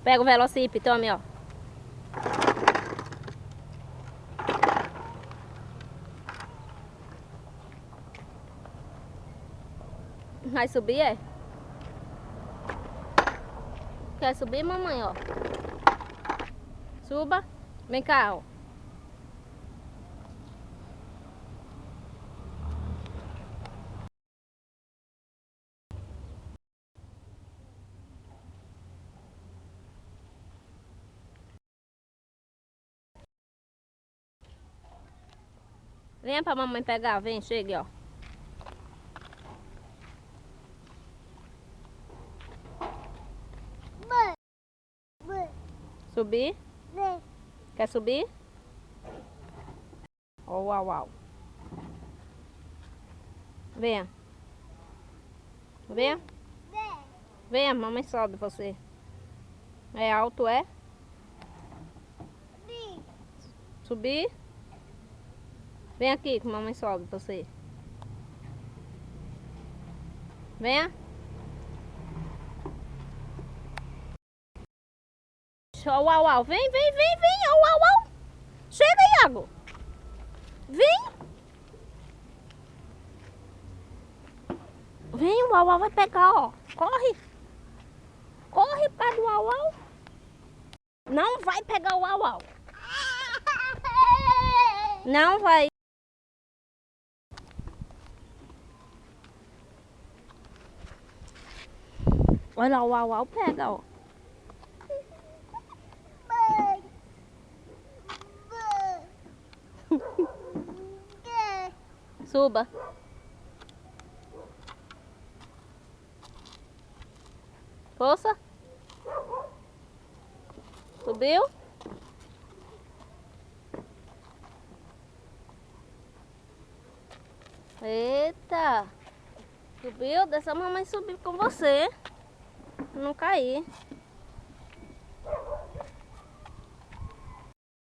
Pega o velocípede, tome, ó. Vai subir, é? Quer subir, mamãe, ó? Suba. Vem cá, ó. Venha pra mamãe pegar, vem, chegue, ó. Subir? Quer subir? Ó, uau, uau. Venha. Venha. Venha, mamãe sobe você. É alto, é? Subir? Vem aqui que mamãe sobe você. Venha. Ó, uau, uau. Vem, vem, vem, vem. Ó, uau, uau. Chega, Iago. Vem. Vem, o uau, uau vai pegar, ó. Corre. Corre por causa do uau, uau. Não vai pegar o uau, uau. Não vai. Olha lá, o uau, uau pega, ó. Suba. Força. Subiu. Eita. Subiu? Deixa a mamãe subir com você. Não cair.